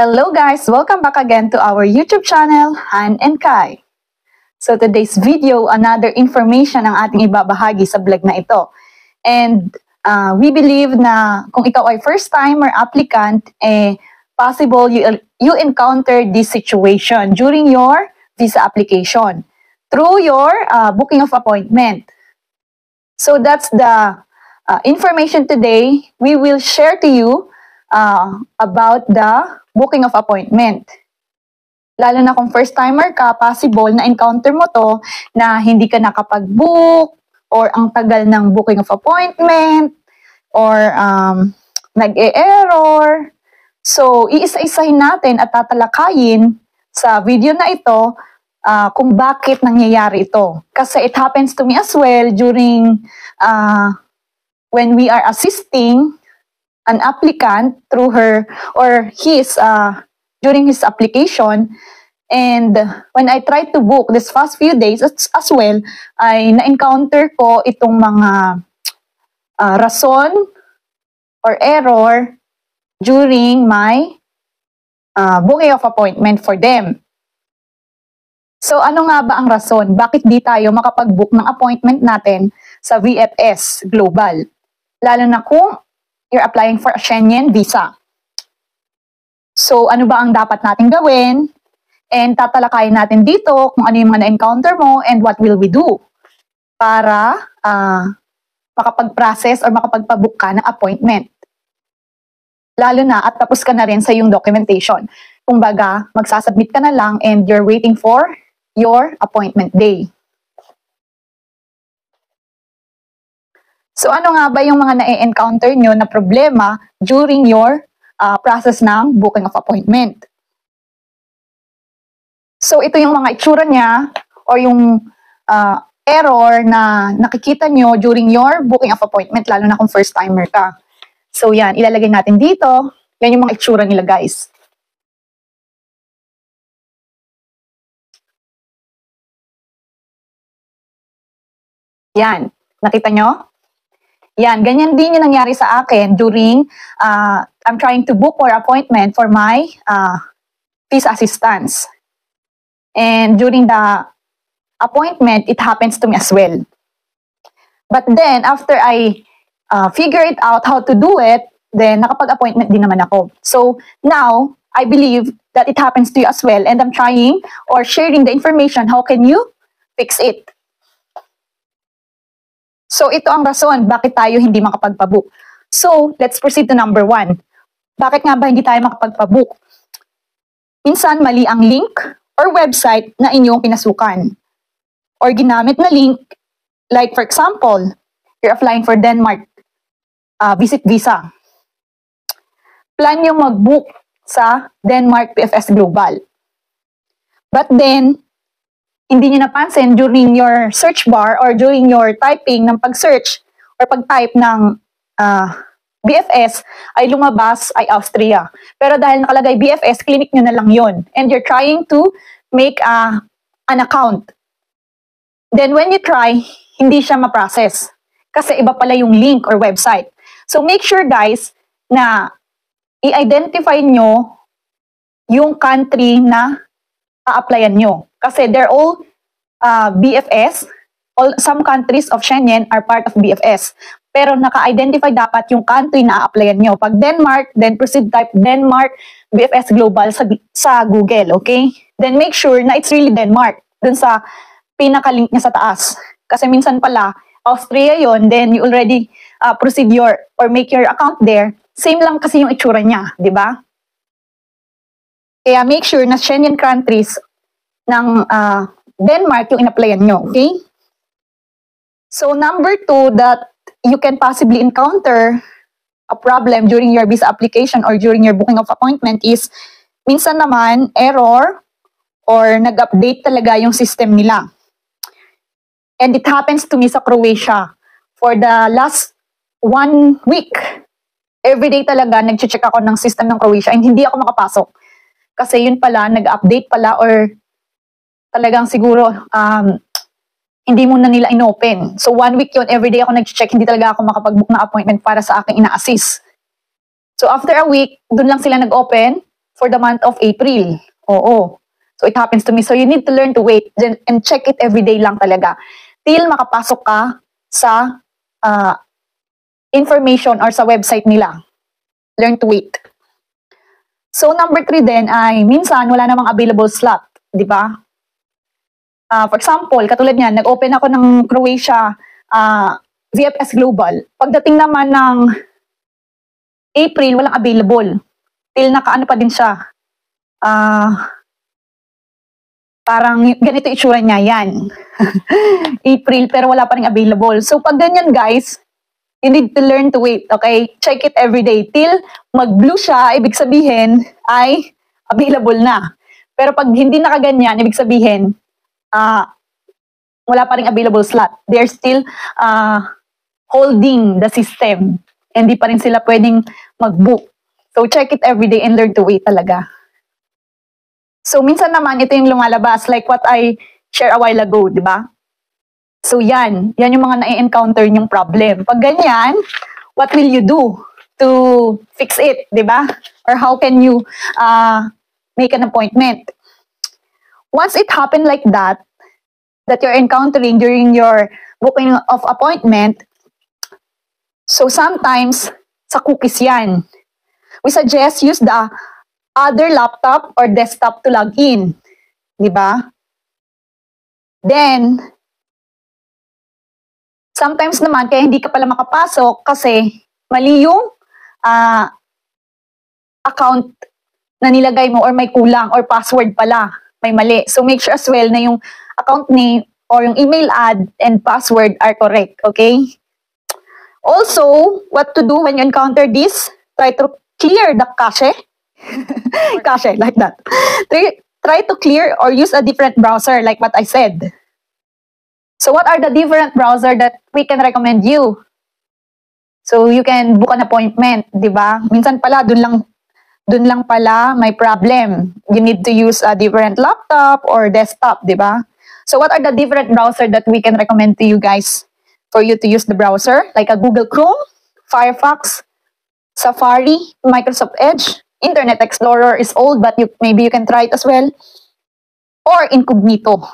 Hello guys! Welcome back again to our YouTube channel, Han and Kai. So today's video, another information ang ating ibabahagi sa vlog na ito. And we believe na kung ikaw ay first timer applicant, possible you encounter this situation during your visa application through your booking of appointment. So that's the information today. We will share to you about the booking of appointment. Lalo na kung first timer ka, possible na encounter mo to na hindi ka nakapag-book or ang tagal ng booking of appointment or nag-e-error. So, iisa-isahin natin at tatalakayin sa video na ito kung bakit nangyayari ito. Kasi it happens to me as well during when we are assisting an applicant through her or his during his application, and when I tried to book this past few days as well, ay na-encounter ko itong mga rason or error during my booking of appointment for them. So ano nga ba ang rason? Bakit di tayo makapag-book ng appointment natin sa VFS Global? Lalo na kung you're applying for a Schengen visa. So, ano ba ang dapat natin gawin? And tatalakayin natin dito kung ano yung mga na-encounter mo and what will we do para makapag-process or makapagpabook ka ng appointment. Lalo na at tapos ka na rin sa yung documentation. Kumbaga, magsasubmit ka na lang and you're waiting for your appointment day. So ano nga ba yung mga na-encounter nyo na problema during your process ng booking of appointment? So ito yung mga itsura niya o yung error na nakikita nyo during your booking of appointment, lalo na kung first timer ka. So yan, ilalagay natin dito. Yan yung mga itsura nila, guys. Yan, nakita nyo? Yan, ganyan din yung nangyari sa akin during I'm trying to book for appointment for my visa assistance. And during the appointment, it happens to me as well. But then, after I figure it out how to do it, then nakapag-appointment din naman ako. So now, I believe that it happens to you as well, and I'm trying or sharing the information, how can you fix it? So, ito ang rason bakit tayo hindi makapagpabook. So, let's proceed to number 1. Bakit nga ba hindi tayo makapagpabook? Minsan, mali ang link or website na inyong pinasukan. Or ginamit na link, like for example, you're applying for Denmark visit visa. Plan yung mag-book sa Denmark PFS Global. But then, hindi nyo napansin during your search bar or during your typing ng pag-search or pag-type ng BFS ay lumabas ay Austria. Pero dahil nakalagay BFS, clinic nyo na lang yon. And you're trying to make an account. Then when you try, hindi siya ma-process. Kasi iba pala yung link or website. So make sure guys na i-identify nyo yung country na a-applyan nyo. Kasi they're all BFS. Some countries of Schengen are part of BFS. Pero naka-identify dapat yung country na a-applyan nyo. Pag Denmark, then proceed type Denmark BFS Global sa Google, okay? Then make sure na it's really Denmark. Dun sa pinaka-link niya sa taas. Kasi minsan pala, Austria yon, then you already proceed or make your account there. Same lang kasi yung itsura niya, di ba? Kaya make sure na Schengen countries ng Denmark yung in-applyan nyo, okay? So, number 2 that you can possibly encounter a problem during your visa application or during your booking of appointment is minsan naman error or nag-update talaga yung system nila. And it happens to me sa Croatia. For the last 1 week, everyday talaga nag-check ako ng system ng Croatia and hindi ako makapasok. Kasi yun pala, nag-update pala or talagang siguro hindi muna nila inopen. So 1 week yun, everyday ako nag-check, hindi talaga ako makapag-book na appointment para sa aking ina-assist. So after a week, dun lang sila nag-open for the month of April. Oo. So it happens to me. So you need to learn to wait and check it every day lang talaga. Till makapasok ka sa information or sa website nila. Learn to wait. So number 3 din ay minsan wala namang available slot, di ba? For example, katulad niyan, nag-open ako ng Croatia VFS Global. Pagdating naman ng April, walang available. Till nakaano pa din siya. Parang ganito itsura niya yan. April, pero wala pa rin available. So pag ganyan guys, you need to learn to wait, okay? Check it every day. Till mag-blue siya, ibig sabihin ay available na. Pero pag hindi nakaganyan, ibig sabihin, wala pa rin available slot. They're still holding the system. Hindi pa rin sila pwedeng mag-book. So check it every day and learn to wait talaga. So minsan naman, ito yung lumalabas, like what I shared a while ago, di ba? So yan yung mga na-encounter yung problem. Pag ganyan, what will you do to fix it, di ba? Or how can you make an appointment? Once it happened like that you're encountering during your booking of appointment, so sometimes sa cookies yan. We suggest use the other laptop or desktop to log in, di ba? Then, sometimes naman, kaya hindi ka pala makapasok kasi mali yung account na nilagay mo or may kulang or password pala, may mali. So make sure as well na yung account name or yung email ad and password are correct, okay? Also, what to do when you encounter this? Try to clear the cache. Cache, like that. Try to clear or use a different browser like what I said. So what are the different browser that we can recommend you? So you can book an appointment, di ba? Minsan pala, dun lang pala may problem. You need to use a different laptop or desktop, di ba? So what are the different browser that we can recommend to you guys for you to use the browser? Like a Google Chrome, Firefox, Safari, Microsoft Edge, Internet Explorer is old, but maybe you can try it as well. Or Incognito.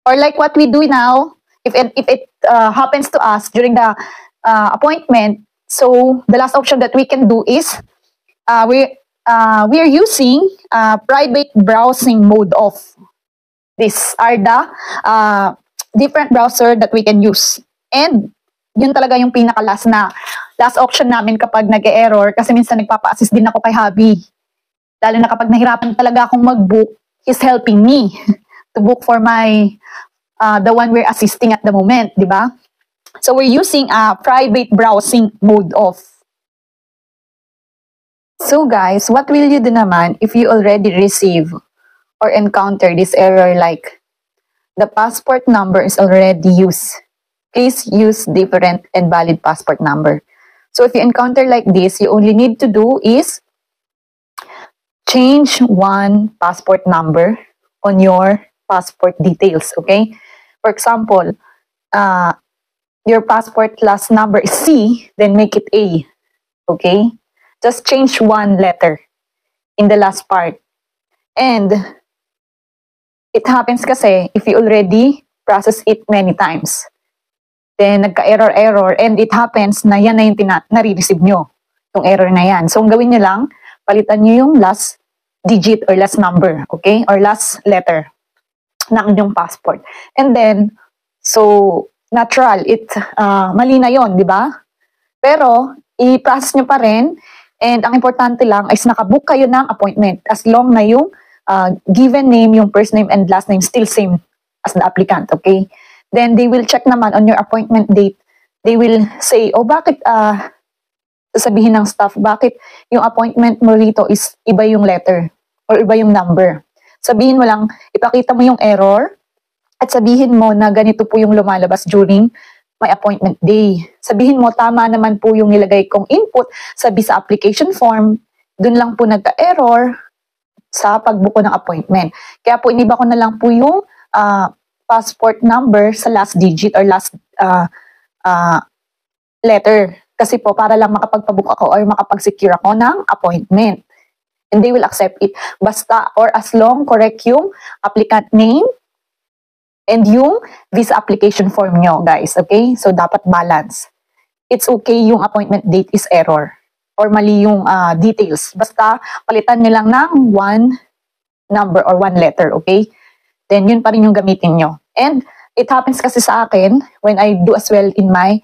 Or like what we do now, if it happens to us during the appointment, so the last option that we can do is we are using private browsing mode off. These are the different browser that we can use. And yun talaga yung pinaka-last option namin kapag nag-error, kasi minsan nagpapa-assist din ako kay hubby. Lalo na kapag nahirapan talaga akong mag-book, he's helping me to book for my the one we're assisting at the moment, di ba? So we're using a private browsing mode off. So guys, what will you do naman if you already receive or encounter this error like the passport number is already used? Please use different and valid passport number. So if you encounter like this, you only need to do is change one passport number on your passport details, okay? For example, your passport last number is C, then make it A, okay? Just change one letter in the last part. And it happens kasi if you already process it many times, then nagka-error, and it happens na yan na yung nare-receive nyo, yung error na yan. So, ang gawin nyo lang, palitan nyo yung last digit or last number, okay? Or last letter ng inyong passport. And then, so, natural, mali na yon, di ba? Pero, i-process nyo pa rin, and ang importante lang is nakabook kayo ng appointment as long na yung given name, yung first name and last name still same as the applicant, okay? Then they will check naman on your appointment date. They will say, oh bakit, sasabihin ng staff, bakit yung appointment mo rito is iba yung letter or iba yung number. Sabihin mo lang, ipakita mo yung error at sabihin mo na ganito po yung lumalabas during my appointment day. Sabihin mo, tama naman po yung nilagay kong input sa visa application form. Dun lang po nagka-error sa pagbuko ng appointment. Kaya po iniba ko na lang po yung passport number sa last digit or last letter. Kasi po para lang makapagpabook ako or makapag-secure ako ng appointment. and they will accept it. Basta or as long correct yung applicant name and yung visa application form nyo, guys. Okay? So, dapat balance. It's okay yung appointment date is error or mali yung details. Basta, palitan nyo lang ng one number or one letter, okay? Then, yun pa rin yung gamitin nyo. And, it happens kasi sa akin when I do as well in my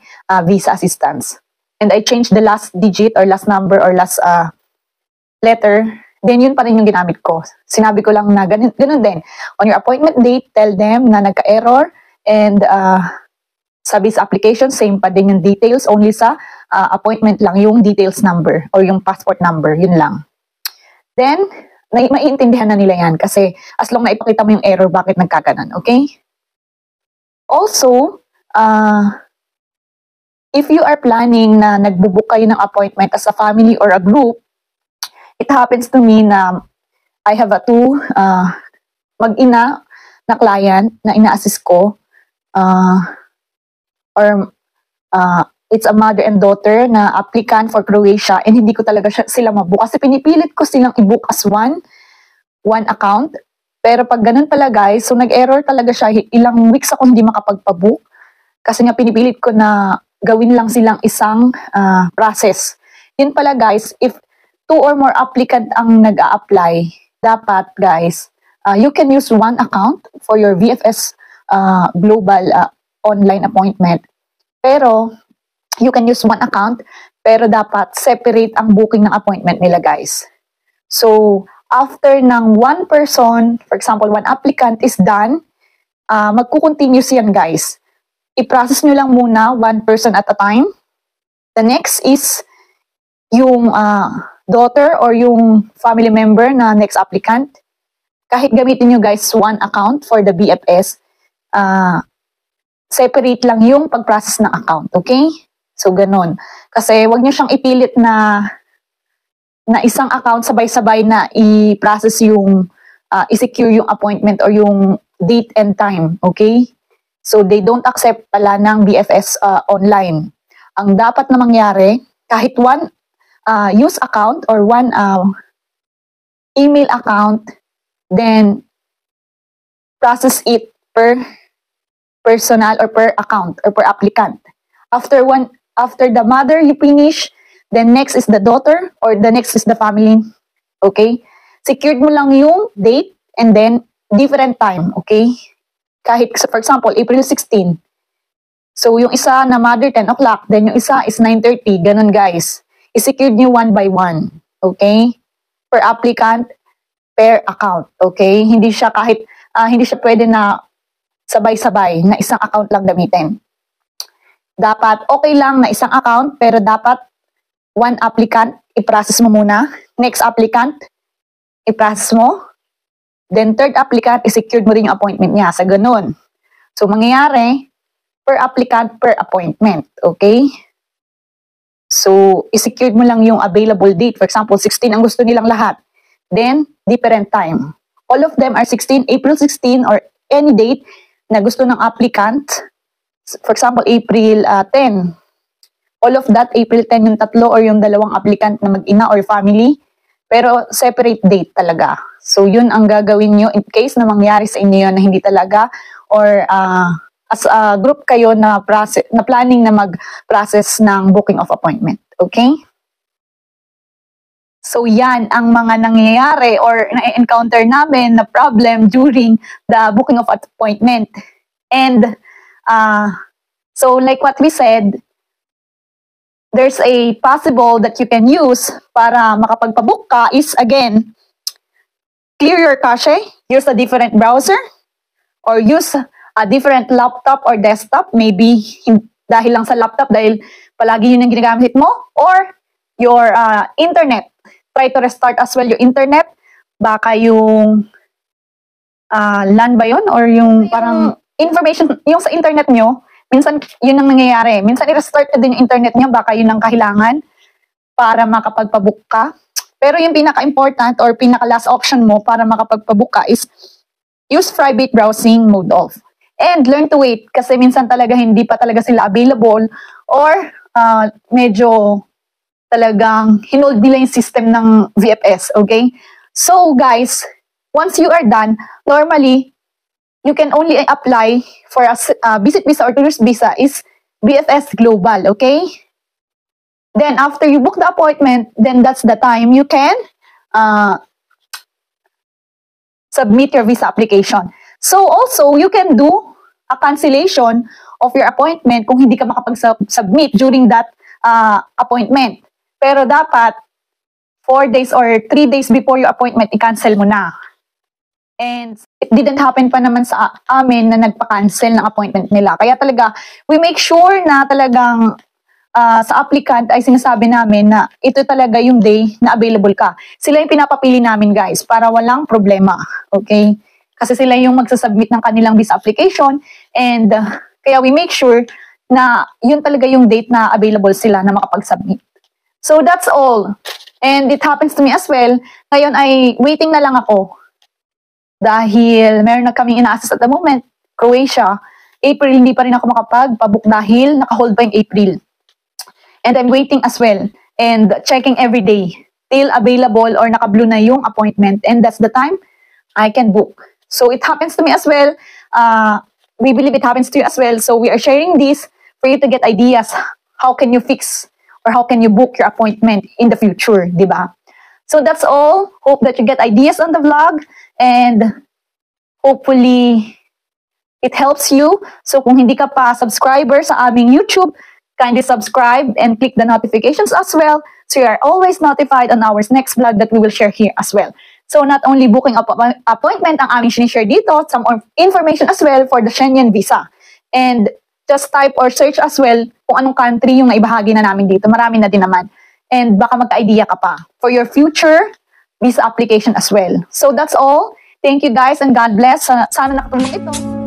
visa assistance. And I change the last digit or last number or last letter, then yun pa rin yung ginamit ko. Sinabi ko lang na ganun din. On your appointment date, tell them na nagka-error and sa visa application, same pa din yung details. Only sa appointment lang yung details number or yung passport number. Yun lang. Then, maiintindihan na nila yan kasi as long na ipakita mo yung error, bakit nagkaganon. Okay? Also, if you are planning na nagbubook kayo ng appointment as a family or a group, it happens to me na I have two mag-ina na client na ina-assist ko it's a mother and daughter na applicant for Croatia and hindi ko talaga sila mabook kasi pinipilit ko silang i-book as one account. Pero pag ganun pala guys, so nag-error talaga siya. Ilang weeks ako hindi makapagpabook kasi nga pinipilit ko na gawin lang silang isang process. Yun pala guys, if 2 or more applicant ang nag-a-apply, dapat guys, you can use one account for your VFS global online appointment. Pero, you can use one account, pero dapat separate ang booking ng appointment nila guys. So, after ng one person, for example, one applicant is done, magkukontinuous yan guys. I-process nyo lang muna one person at a time. The next is yung daughter or yung family member na next applicant. Kahit gamitin nyo guys one account for the BFS, separate lang yung pag-process ng account, okay? So, ganun. Kasi wag nyo siyang ipilit na isang account sabay-sabay na i-process yung, i-secure yung appointment or yung date and time, okay? So, they don't accept pala ng BFS online. Ang dapat na mangyari, kahit one use account or one email account, then process it per personal or per account or per applicant. After the mother you finish, then next is the daughter or the next is the family. Okay? Secured mo lang yung date and then different time. Okay? Kahit for example, April 16. So yung isa na mother 10 o'clock, then yung isa is 9:30. Ganun guys. I-secured nyo one by one. Okay? Per applicant, per account. Okay? Hindi siya pwede na sabay-sabay na isang account lang gamitin. Dapat okay lang na isang account, pero dapat one applicant, i-process mo muna. Next applicant, i-process mo. Then third applicant, i-secured mo rin yung appointment niya. Sa ganun. So, mangyayari, per applicant, per appointment. Okay? So, i-secured mo lang yung available date. For example, 16 ang gusto nilang lahat. Then, different time. All of them are 16, April 16 or any date na gusto ng applicant. For example, April 10. All of that, April 10 yung tatlo or yung dalawang applicant na mag-ina or family. Pero separate date talaga. So, yun ang gagawin nyo in case na mangyari sa inyo yun na hindi talaga or as a group kayo na planning na mag-process ng booking of appointment. Okay? So yan ang mga nangyayari or na-encounter namin na problem during the booking of appointment. And so like what we said, there's a possible that you can use para makapagpabook ka is again, clear your cache, use a different browser, or use a different laptop or desktop, maybe dahil lang sa laptop, dahil palagi yun ang ginagamit mo, or your internet. Try to restart as well your internet. Baka yung LAN ba yun? Or yung parang information, yung sa internet nyo, minsan yun ang nangyayari. Minsan i-restart na din yung internet nyo, baka yun ang kahilangan para makapagpabook ka. Pero yung pinaka-important or pinaka-last option mo para makapagpabook ka is use private browsing mode off. And learn to wait kasi minsan talaga hindi pa talaga sila available or medyo talagang hinold nila yung system ng VFS, okay? So guys, once you are done, normally, you can only apply for a visit visa or tourist visa is VFS Global, okay? Then after you book the appointment, then that's the time you can submit your visa application. So also, you can do a cancellation of your appointment kung hindi ka makapag-submit during that appointment. Pero dapat 4 days or 3 days before your appointment, i-cancel mo na. And it didn't happen pa naman sa amin na nagpa-cancel ng appointment nila. Kaya talaga, we make sure na talagang sa applicant ay sinasabi namin na ito talaga yung day na available ka. Sila yung pinapapili namin guys para walang problema. Okay? Kasi sila yung magsasubmit ng kanilang visa application and kaya we make sure na yun talaga yung date na available sila na makapag-submit. So that's all. And it happens to me as well. Ngayon ay waiting na lang ako. Dahil meron na kaming ina-assess at the moment, Croatia. April, hindi pa rin ako makapag-pabook dahil naka-hold pa yung April. And I'm waiting as well. And checking every day till available or naka-blue na yung appointment. And that's the time I can book. So it happens to me as well. We believe it happens to you as well. So we are sharing this for you to get ideas. How can you fix or how can you book your appointment in the future, di ba? So that's all. Hope that you get ideas on the vlog and hopefully it helps you. So kung hindi ka pa subscriber sa aming YouTube, kindly subscribe and click the notifications as well so you are always notified on our next vlog that we will share here as well. So not only booking appointment ang aming sinishare dito, some information as well for the Schengen visa. And just type or search as well kung anong country yung naibahagi na namin dito. Marami na din naman. And baka magka-idea ka pa for your future visa application as well. So that's all. Thank you guys and God bless. Sana nakatulong ito.